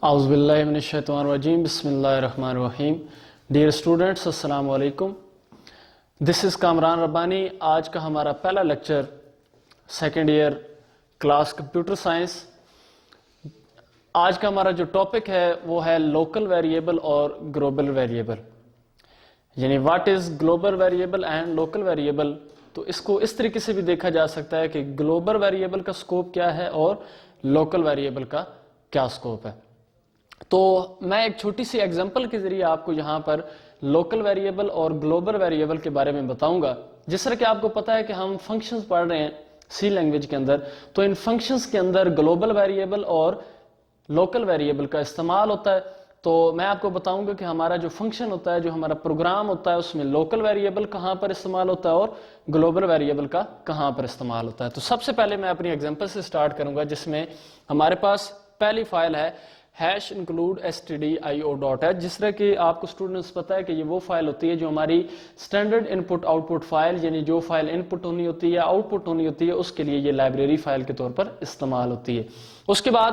اعوذ باللہ من الشیطان الرجیم بسم اللہ الرحمن الرحیم. ڈیئر اسٹوڈنٹس السلام علیکم. دس از کامران ربانی. آج کا ہمارا پہلا lecture second year class computer science. آج کا ہمارا جو ٹاپک ہے وہ ہے لوکل ویریبل اور گلوبل ویریبل، یعنی what is global variable and local variable. تو اس کو اس طریقے سے بھی دیکھا جا سکتا ہے کہ گلوبل ویریبل کا سکوپ کیا ہے اور لوکل ویریبل کا کیا سکوپ ہے. تو میں ایک چھوٹی سی ایگزامپل کے ذریعے آپ کو یہاں پر لوکل ویریبل اور گلوبل ویریبل کے بارے میں بتاؤں گا. جس طرح کہ آپ کو پتا ہے کہ ہم فنکشنز پڑھ رہے ہیں سی لینگویج کے اندر، تو ان فنکشنز کے اندر گلوبل ویریبل اور لوکل ویریبل کا استعمال ہوتا ہے. تو میں آپ کو بتاؤں گا کہ ہمارا جو فنکشن ہوتا ہے، جو ہمارا پروگرام ہوتا ہے، اس میں لوکل ویریبل کہاں پر استعمال ہوتا ہے اور گلوبل ویریبل کا کہاں پر استعمال ہوتا ہے. تو سب سے پہلے میں اپنی ایگزامپل سے سٹارٹ کروں گا، جس میں ہمارے پاس پہلی فائل ہے #include_stdio.h. جس طرح کہ آپ کو اسٹوڈنٹس پتا ہے کہ یہ وہ فائل ہوتی ہے جو ہماری اسٹینڈرڈ ان پٹ آؤٹ پٹ فائل، یعنی جو فائل ان پٹ ہونی ہوتی ہے یا آؤٹ پٹ ہونی ہوتی ہے، اس کے لیے یہ لائبریری فائل کے طور پر استعمال ہوتی ہے. اس کے بعد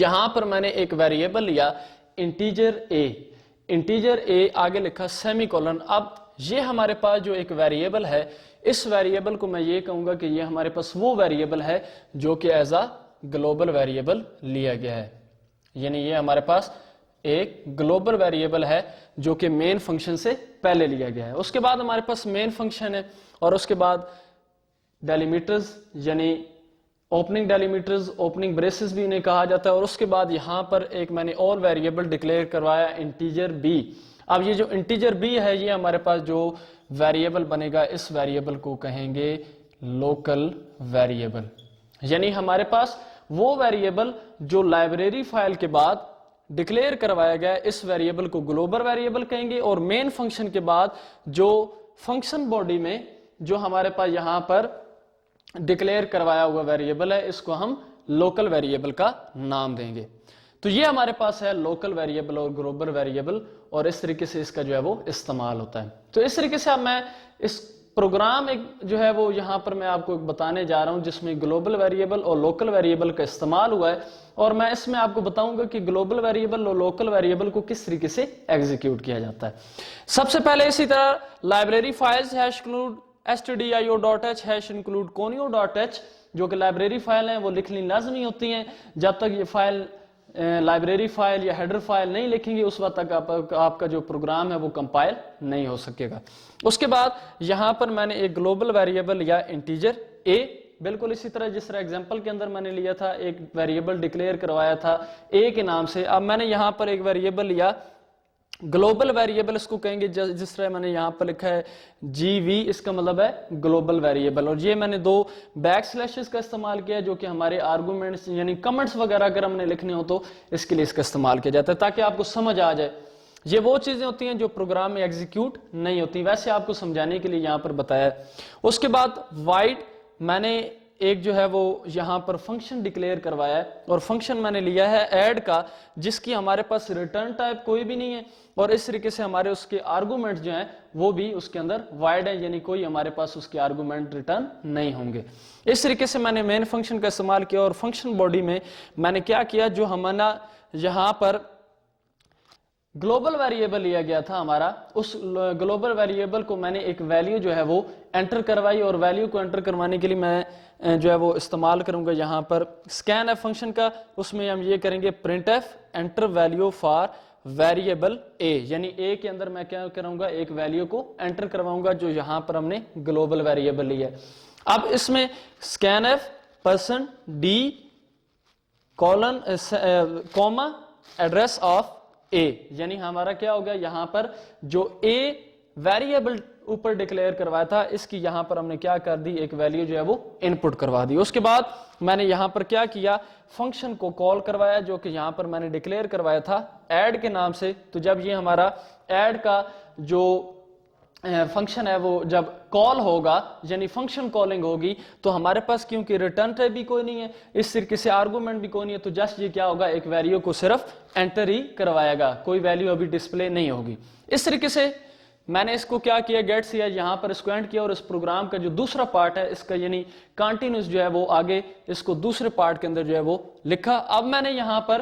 یہاں پر میں نے ایک ویریبل لیا انٹیجر اے آگے لکھا سیمی کولن. اب یہ ہمارے پاس جو ایک ویریبل ہے، اس ویریبل کو میں یہ کہوں گا کہ یہ ہمارے پاس وہ ویریبل ہے جو کہ ایز اے گلوبل ویریبل لیا گیا ہے. یعنی یہ ہمارے پاس ایک گلوبل ویریبل ہے جو کہ مین فنکشن سے پہلے لیا گیا ہے. اس کے بعد ہمارے پاس مین فنکشن ہے اور اس کے بعد ڈیلیمیٹرز، یعنی اوپننگ ڈیلیمیٹرز، اوپننگ بریسز بھی انہیں کہا جاتا ہے. اور اس کے بعد یہاں پر ایک میں نے اور ویریبل ڈکلیئر کروایا انٹیجر بی. اب یہ جو انٹیجر بی ہے، یہ ہمارے پاس جو ویریبل بنے گا، اس ویریبل کو کہیں گے لوکل ویریبل. یعنی ہمارے پاس وہ ویریبل جو لائبریری فائل کے بعد ڈکلیئر کروایا گیا، اس ویریبل کو گلوبل ویریبل کہیں گے. اور مین فنکشن کے بعد جو فنکشن باڈی میں جو ہمارے پاس یہاں پر ڈکلیئر کروایا ہوا ویریبل ہے، اس کو ہم لوکل ویریبل کا نام دیں گے. تو یہ ہمارے پاس ہے لوکل ویریبل اور گلوبل ویریبل، اور اس طریقے سے اس کا جو ہے وہ استعمال ہوتا ہے. تو اس طریقے سے اب میں اس پروگرام ایک جو ہے وہ یہاں پر میں آپ کو بتانے جا رہا ہوں جس میں گلوبل ویریبل اور لوکل ویریبل کا استعمال ہوا ہے. اور میں اس میں آپ کو بتاؤں گا کہ گلوبل ویریبل اور لوکل ویریبل کو کس طریقے سے ایگزیکیوٹ کیا جاتا ہے. سب سے پہلے اسی طرح لائبریری فائلز #include_stdio.h #include_conio.h جو کہ لائبریری فائل ہیں وہ لکھنی لازمی ہوتی ہیں. جب تک یہ فائل لائبریری فائل یا ہیڈر فائل نہیں لکھیں گے، اس وقت تک آپ کا جو پروگرام ہے وہ کمپائل نہیں ہو سکے گا. اس کے بعد یہاں پر میں نے ایک گلوبل ویریبل یا انٹیجر اے، بالکل اسی طرح جس طرح ایگزامپل کے اندر میں نے لیا تھا، ایک ویریبل ڈکلیئر کروایا تھا اے کے نام سے. اب میں نے یہاں پر ایک ویریبل لیا گلوبل ویریبل، اس کو کہیں گے جس طرح میں نے یہاں پر لکھا ہے GV، اس کا مطلب ہے گلوبل ویریبل. اور یہ میں نے 2 بیک سلیشز کا استعمال کیا جو کہ ہمارے آرگومنٹس یعنی کمنٹس وغیرہ اگر ہم نے لکھنے ہو تو اس کے لیے اس کا استعمال کیا جاتا ہے، تاکہ آپ کو سمجھ آ جائے. یہ وہ چیزیں ہوتی ہیں جو پروگرام میں ایگزیکیوٹ نہیں ہوتی، ویسے آپ کو سمجھانے کے لیے یہاں پر بتایا ہے. اس کے بعد وائڈ میں نے ایک جو ہے وہ یہاں پر فنکشن ڈکلیئر کروایا ہے، اور فنکشن میں نے لیا ہے ایڈ کا، جس کی ہمارے پاس ریٹرن ٹائپ کوئی بھی نہیں ہے. اور اس طریقے سے ہمارے اس کے آرگومنٹ جو ہیں وہ بھی اس کے اندر وائڈ ہیں، یعنی کوئی ہمارے پاس اس کے آرگومنٹ ریٹرن نہیں ہوں گے. اس طریقے سے میں نے مین فنکشن کا استعمال کیا. اور فنکشن باڈی میں میں نے کیا کیا، جو ہمارا یہاں پر گلوبل ویریبل لیا گیا تھا ہمارا، اس گلوبل ویریبل کو میں نے ایک ویلیو جو ہے وہ انٹر کروائی. اور ویلیو کو انٹر کروانے کے لیے میں جو ہے وہ استعمال کروں گا یہاں پر scanf فنکشن کا. اس میں ہم یہ کریں گے printf enter value for variable a، یعنی a کے اندر میں کیا کروں گا، ایک ویلیو کو انٹر کرواؤں گا جو یہاں پر ہم نے گلوبل ویریبل لیا ہے. اب اس میں scanf %d: address of a، یعنی ہمارا کیا ہوگا، یہاں پر جو a ویریبل اوپر ڈکلیئر کروایا تھا، اس کی یہاں پر ہم نے کیا کر دی، ایک ویلیو جو ہے وہ ان پٹ کروا دی. اس کے بعد میں نے یہاں پر کیا کیا، فنکشن کو کال کروایا جو کہ یہاں پر میں نے ڈکلیئر کروایا تھا ایڈ کے نام سے. تو جب یہ ہمارا ایڈ کا جو فنکشن ہے وہ جب کال ہوگا، یعنی فنکشن کالنگ ہوگی، تو ہمارے پاس کیونکہ ریٹرن ٹائپ بھی کوئی نہیں ہے، اس طریقے سے آرگومنٹ بھی کوئی نہیں ہے، تو جسٹ یہ کیا ہوگا، ایک ویلیو کو صرف انٹر ہی کروائے گا، کوئی ویلیو ابھی ڈسپلے نہیں ہوگی. اس طریقے سے میں نے اس کو کیا کیا، گیٹ سی یہاں پر اس کو اینڈ کیا. اور اس پروگرام کا جو دوسرا پارٹ ہے اس کا، یعنی کنٹینیوس جو ہے وہ آگے اس کو دوسرے پارٹ کے اندر جو ہے وہ لکھا. اب میں نے یہاں پر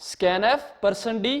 scanf%d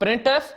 printf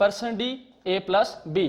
%d a+b।